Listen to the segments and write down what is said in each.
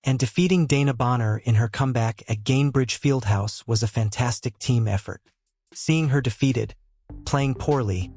And defeating Dana Bonner in her comeback at Gainbridge Fieldhouse was a fantastic team effort. Seeing her defeated, playing poorly,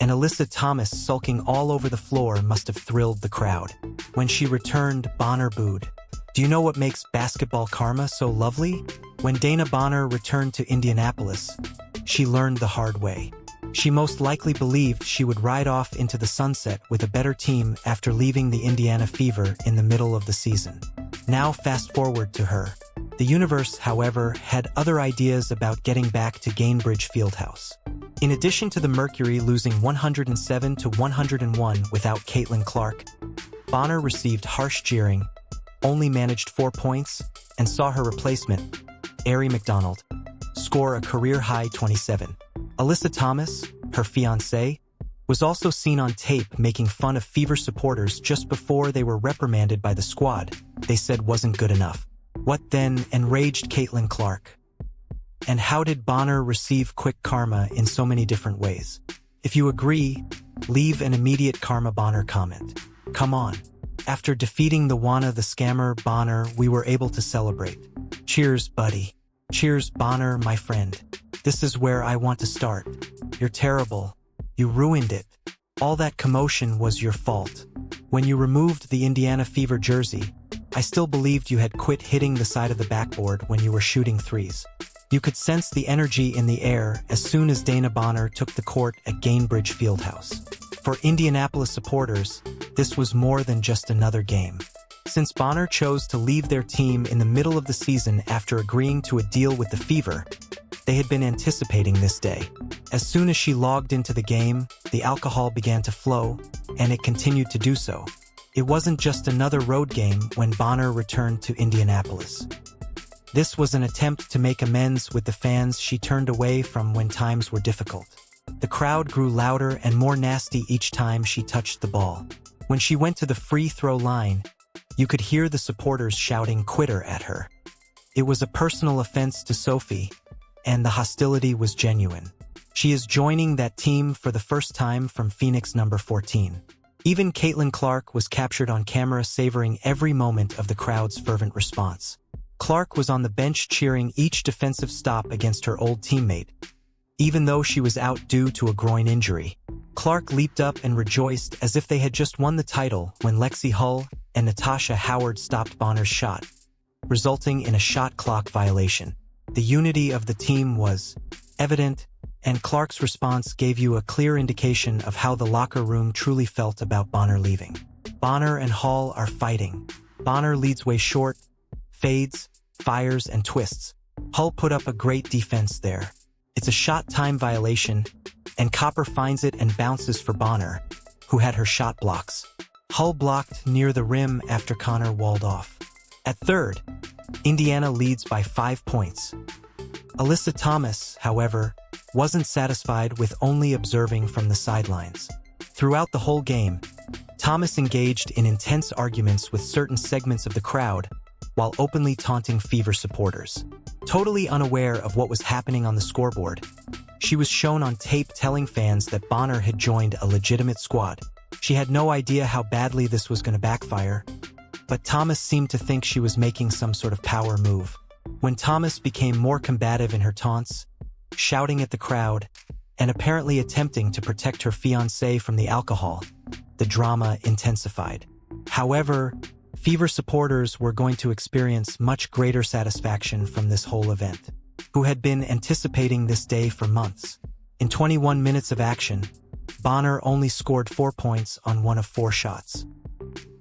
and Alyssa Thomas sulking all over the floor must have thrilled the crowd. When she returned, Bonner booed. Do you know what makes basketball karma so lovely? When Dana Bonner returned to Indianapolis, she learned the hard way. She most likely believed she would ride off into the sunset with a better team after leaving the Indiana Fever in the middle of the season. Now fast forward to her. The universe, however, had other ideas about getting back to Gainbridge Fieldhouse. In addition to the Mercury losing 107 to 101 without Caitlin Clark, Bonner received harsh jeering, only managed 4 points, and saw her replacement, Aari McDonald, score a career-high 27. Alyssa Thomas, her fiancée, was also seen on tape making fun of Fever supporters just before they were reprimanded by the squad they said wasn't good enough. What then enraged Caitlin Clark? And how did Bonner receive quick karma in so many different ways? If you agree, leave an immediate karma Bonner comment. Come on. After defeating DeWanna the scammer Bonner, we were able to celebrate. Cheers, buddy. Cheers, Bonner, my friend. This is where I want to start. You're terrible. You ruined it. All that commotion was your fault. When you removed the Indiana Fever jersey, I still believed you had quit hitting the side of the backboard when you were shooting threes. You could sense the energy in the air as soon as Dana Bonner took the court at Gainbridge Fieldhouse. For Indianapolis supporters, this was more than just another game. Since Bonner chose to leave their team in the middle of the season after agreeing to a deal with the Fever, they had been anticipating this day. As soon as she logged into the game, the alcohol began to flow, and it continued to do so. It wasn't just another road game when Bonner returned to Indianapolis. This was an attempt to make amends with the fans she turned away from when times were difficult. The crowd grew louder and more nasty each time she touched the ball. When she went to the free throw line, you could hear the supporters shouting "quitter" at her. It was a personal offense to Sophie, and the hostility was genuine. She is joining that team for the first time from Phoenix number 14. Even Caitlin Clark was captured on camera savoring every moment of the crowd's fervent response. Clark was on the bench cheering each defensive stop against her old teammate. Even though she was out due to a groin injury, Clark leaped up and rejoiced as if they had just won the title when Lexi Hull and Natasha Howard stopped Bonner's shot, resulting in a shot clock violation. The unity of the team was evident, and Clark's response gave you a clear indication of how the locker room truly felt about Bonner leaving. Bonner and Hall are fighting. Bonner leads way short, fades, fires, and twists. Hull put up a great defense there. It's a shot time violation, and Copper finds it and bounces for Bonner, who had her shot blocks. Hull blocked near the rim after Connor walled off. At third, Indiana leads by 5 points. Alyssa Thomas, however, wasn't satisfied with only observing from the sidelines. Throughout the whole game, Thomas engaged in intense arguments with certain segments of the crowd while openly taunting Fever supporters. Totally unaware of what was happening on the scoreboard, she was shown on tape telling fans that Bonner had joined a legitimate squad. She had no idea how badly this was going to backfire, but Thomas seemed to think she was making some sort of power move. When Thomas became more combative in her taunts, shouting at the crowd, and apparently attempting to protect her fiancé from the alcohol, the drama intensified. However, Fever supporters were going to experience much greater satisfaction from this whole event, who had been anticipating this day for months. In 21 minutes of action, Bonner only scored 4 points on 1 of 4 shots.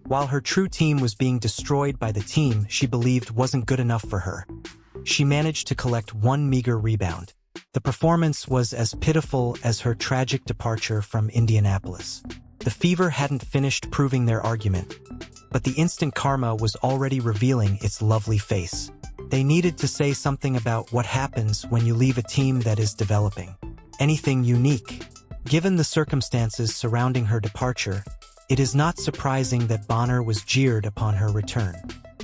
While her true team was being destroyed by the team she believed wasn't good enough for her, she managed to collect 1 meager rebound. The performance was as pitiful as her tragic departure from Indianapolis. The Fever hadn't finished proving their argument, but the instant karma was already revealing its lovely face. They needed to say something about what happens when you leave a team that is developing. Anything unique. Given the circumstances surrounding her departure, it is not surprising that Bonner was jeered upon her return.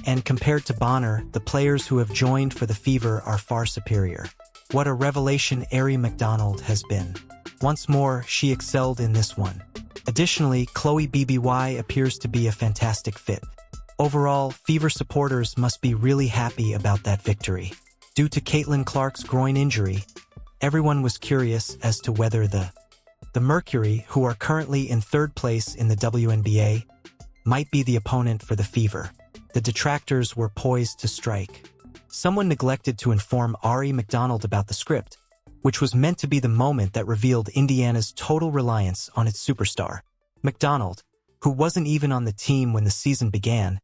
And compared to Bonner, the players who have joined for the Fever are far superior. What a revelation Aari McDonald has been. Once more, she excelled in this one. Additionally, Chloe BBY appears to be a fantastic fit. Overall, Fever supporters must be really happy about that victory. Due to Caitlin Clark's groin injury, everyone was curious as to whether the Mercury, who are currently in third place in the WNBA, might be the opponent for the Fever. The detractors were poised to strike. Someone neglected to inform Ari McDonald about the script, which was meant to be the moment that revealed Indiana's total reliance on its superstar. McDonald, who wasn't even on the team when the season began,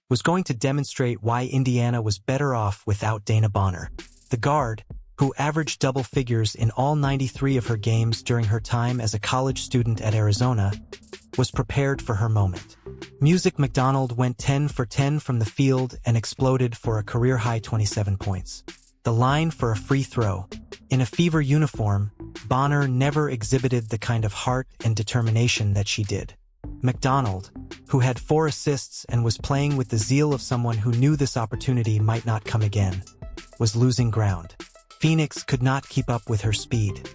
was going to demonstrate why Indiana was better off without Dana Bonner. The guard, who averaged double figures in all 93 of her games during her time as a college student at Arizona, was prepared for her moment. Music McDonald went 10 for 10 from the field and exploded for a career-high 27 points. The line for a free throw. In a Fever uniform, Bonner never exhibited the kind of heart and determination that she did. McDonald, who had 4 assists and was playing with the zeal of someone who knew this opportunity might not come again, was losing ground. Phoenix could not keep up with her speed.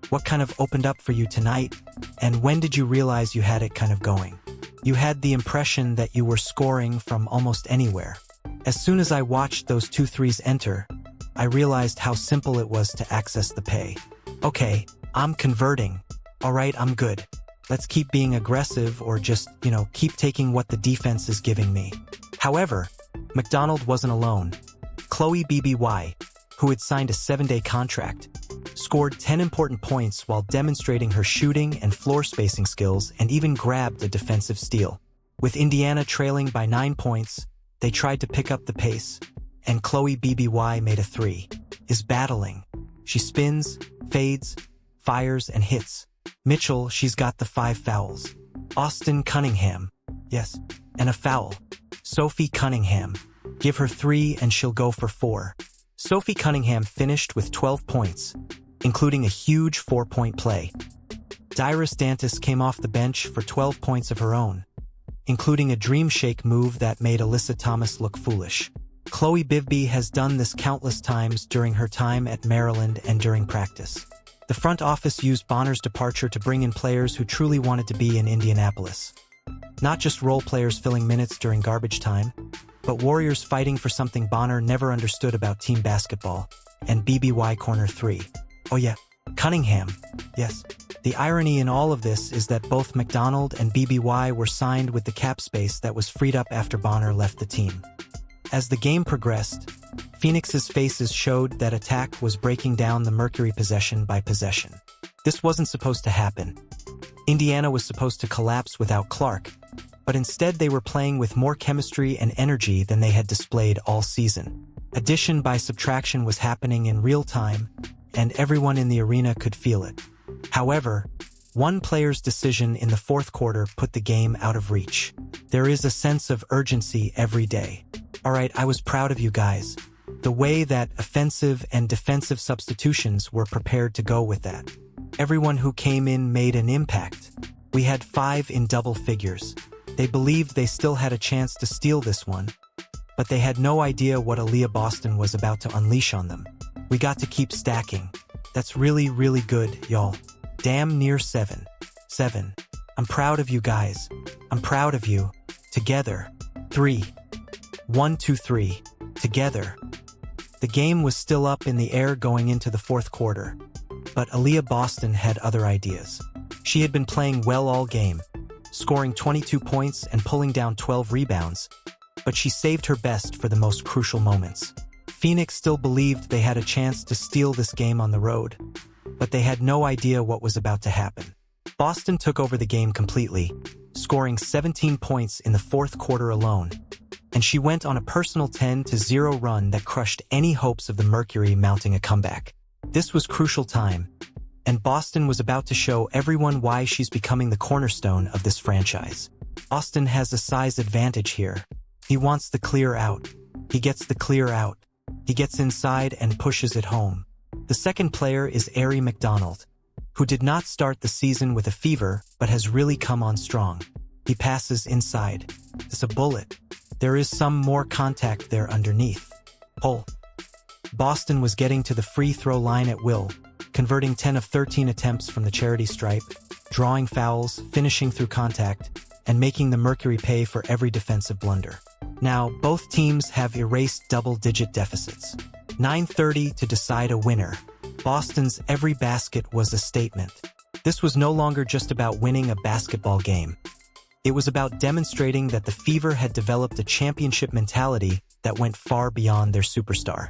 What kind of opened up for you tonight, and when did you realize you had it kind of going? You had the impression that you were scoring from almost anywhere. As soon as I watched those 2 threes enter, I realized how simple it was to access the pay. Okay, I'm converting. Alright, I'm good. Let's keep being aggressive or just, keep taking what the defense is giving me. However, McDonald wasn't alone. Chloe BBY, who had signed a 7-day contract, scored 10 important points while demonstrating her shooting and floor spacing skills and even grabbed a defensive steal. With Indiana trailing by 9 points, they tried to pick up the pace, and Chloe BBY made a 3. Is battling. She spins, fades, fires, and hits. Mitchell, she's got the 5 fouls. Austin Cunningham, yes, and a foul. Sophie Cunningham, give her 3 and she'll go for 4. Sophie Cunningham finished with 12 points, including a huge 4-point play. Dyrus Dantas came off the bench for 12 points of her own, including a dream shake move that made Alyssa Thomas look foolish. Chloe Bivby has done this countless times during her time at Maryland and during practice. The front office used Bonner's departure to bring in players who truly wanted to be in Indianapolis. Not just role players filling minutes during garbage time, but warriors fighting for something Bonner never understood about team basketball, and BBY corner 3. Oh yeah, Cunningham. Yes. The irony in all of this is that both McDonald and BBY were signed with the cap space that was freed up after Bonner left the team. As the game progressed, Phoenix's faces showed that attack was breaking down the Mercury possession by possession. This wasn't supposed to happen. Indiana was supposed to collapse without Clark, but instead they were playing with more chemistry and energy than they had displayed all season. Addition by subtraction was happening in real time, and everyone in the arena could feel it. However, one player's decision in the fourth quarter put the game out of reach. There is a sense of urgency every day. Alright, I was proud of you guys. The way that offensive and defensive substitutions were prepared to go with that. Everyone who came in made an impact. We had 5 in double figures. They believed they still had a chance to steal this one, but they had no idea what Aaliyah Boston was about to unleash on them. We got to keep stacking. That's really, really good, y'all. Damn near 7. I'm proud of you guys. I'm proud of you. Together. 3. 1, 2, 3. Together. The game was still up in the air going into the fourth quarter, but Aaliyah Boston had other ideas. She had been playing well all game, scoring 22 points and pulling down 12 rebounds, but she saved her best for the most crucial moments. Phoenix still believed they had a chance to steal this game on the road, but they had no idea what was about to happen. Boston took over the game completely, scoring 17 points in the fourth quarter alone, and she went on a personal 10-0 run that crushed any hopes of the Mercury mounting a comeback. This was crucial time, and Boston was about to show everyone why she's becoming the cornerstone of this franchise. Austin has a size advantage here. He wants the clear out. He gets the clear out. He gets inside and pushes it home. The second player is Ari McDonald, who did not start the season with a fever but has really come on strong. He passes inside. It's a bullet. There is some more contact there underneath. Pull. Boston was getting to the free throw line at will, converting 10 of 13 attempts from the charity stripe, drawing fouls, finishing through contact, and making the Mercury pay for every defensive blunder. Now, both teams have erased double-digit deficits. 9:30 to decide a winner. Boston's every basket was a statement. This was no longer just about winning a basketball game. It was about demonstrating that the Fever had developed a championship mentality that went far beyond their superstar.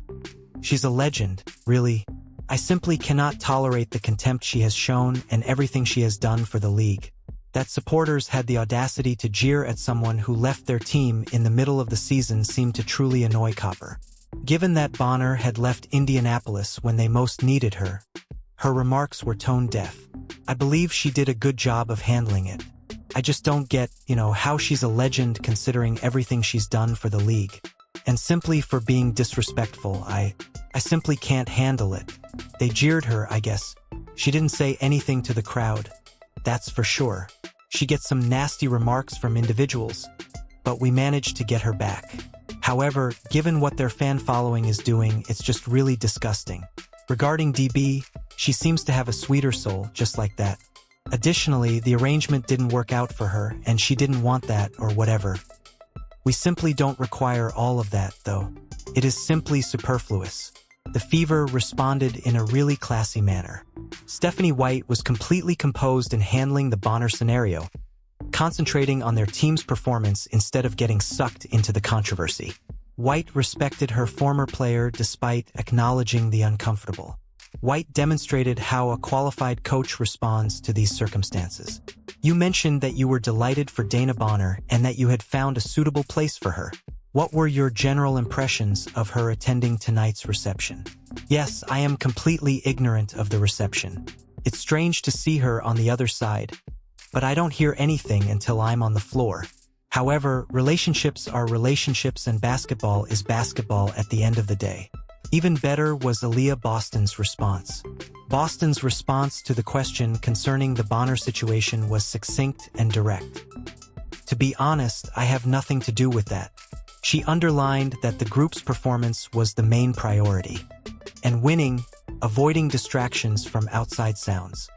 She's a legend, really. I simply cannot tolerate the contempt she has shown and everything she has done for the league. That supporters had the audacity to jeer at someone who left their team in the middle of the season seemed to truly annoy Copper. Given that Bonner had left Indianapolis when they most needed her, her remarks were tone-deaf. I believe she did a good job of handling it. I just don't get, how she's a legend considering everything she's done for the league. And simply for being disrespectful, I simply can't handle it. They jeered her, I guess. She didn't say anything to the crowd. That's for sure. She gets some nasty remarks from individuals, but we managed to get her back. However, given what their fan following is doing, it's just really disgusting. Regarding DB, she seems to have a sweeter soul, just like that. Additionally, the arrangement didn't work out for her, and she didn't want that or whatever. We simply don't require all of that, though. It is simply superfluous. The Fever responded in a really classy manner. Stephanie White was completely composed in handling the Bonner scenario, concentrating on their team's performance instead of getting sucked into the controversy. White respected her former player despite acknowledging the uncomfortable. White demonstrated how a qualified coach responds to these circumstances. You mentioned that you were delighted for Dana Bonner and that you had found a suitable place for her. What were your general impressions of her attending tonight's reception? Yes, I am completely ignorant of the reception. It's strange to see her on the other side, but I don't hear anything until I'm on the floor. However, relationships are relationships and basketball is basketball at the end of the day. Even better was Aaliyah Boston's response. Boston's response to the question concerning the Bonner situation was succinct and direct. To be honest, I have nothing to do with that. She underlined that the group's performance was the main priority. And winning, avoiding distractions from outside sounds.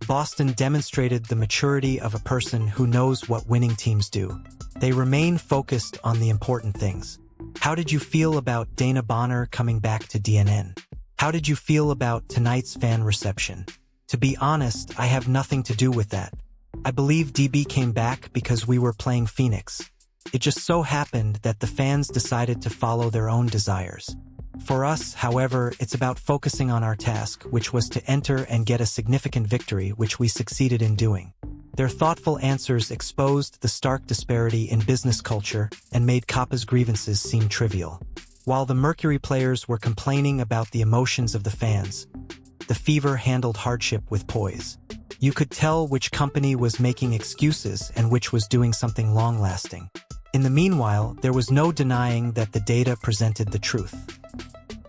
Boston demonstrated the maturity of a person who knows what winning teams do. They remain focused on the important things. How did you feel about Dana Bonner coming back to DNN? How did you feel about tonight's fan reception? To be honest, I have nothing to do with that. I believe DB came back because we were playing Phoenix. It just so happened that the fans decided to follow their own desires. For us, however, it's about focusing on our task, which was to enter and get a significant victory, which we succeeded in doing. Their thoughtful answers exposed the stark disparity in business culture and made Kappa's grievances seem trivial. While the Mercury players were complaining about the emotions of the fans, the Fever handled hardship with poise. You could tell which company was making excuses and which was doing something long-lasting. In the meanwhile, there was no denying that the data presented the truth.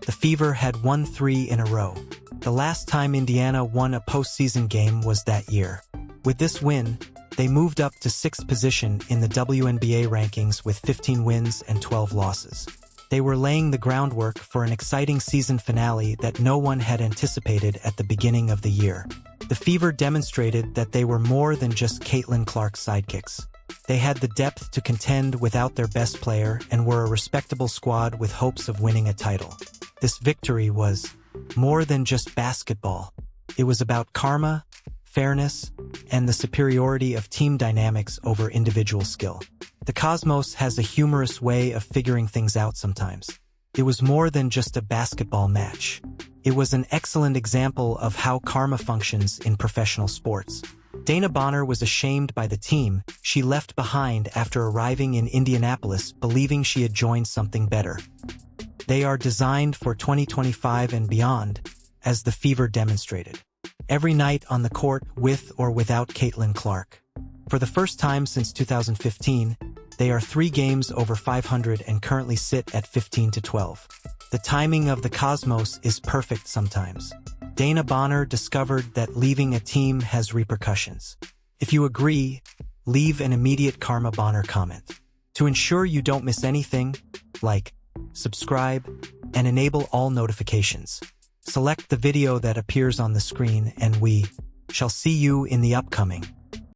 The Fever had won 3 in a row. The last time Indiana won a postseason game was that year. With this win, they moved up to 6th position in the WNBA rankings with 15 wins and 12 losses. They were laying the groundwork for an exciting season finale that no one had anticipated at the beginning of the year. The Fever demonstrated that they were more than just Caitlin Clark's sidekicks. They had the depth to contend without their best player and were a respectable squad with hopes of winning a title. This victory was more than just basketball. It was about karma, fairness, and the superiority of team dynamics over individual skill. The Cosmos has a humorous way of figuring things out sometimes. It was more than just a basketball match. It was an excellent example of how karma functions in professional sports. Dana Bonner was ashamed by the team she left behind after arriving in Indianapolis, believing she had joined something better. They are designed for 2025 and beyond, as the Fever demonstrated. Every night on the court with or without Caitlin Clark. For the first time since 2015, they are 3 games over 500 and currently sit at 15-12. The timing of the Cosmos is perfect sometimes. Dana Bonner discovered that leaving a team has repercussions. If you agree, leave an immediate Karma Bonner comment. To ensure you don't miss anything, like, subscribe, and enable all notifications. Select the video that appears on the screen and we shall see you in the upcoming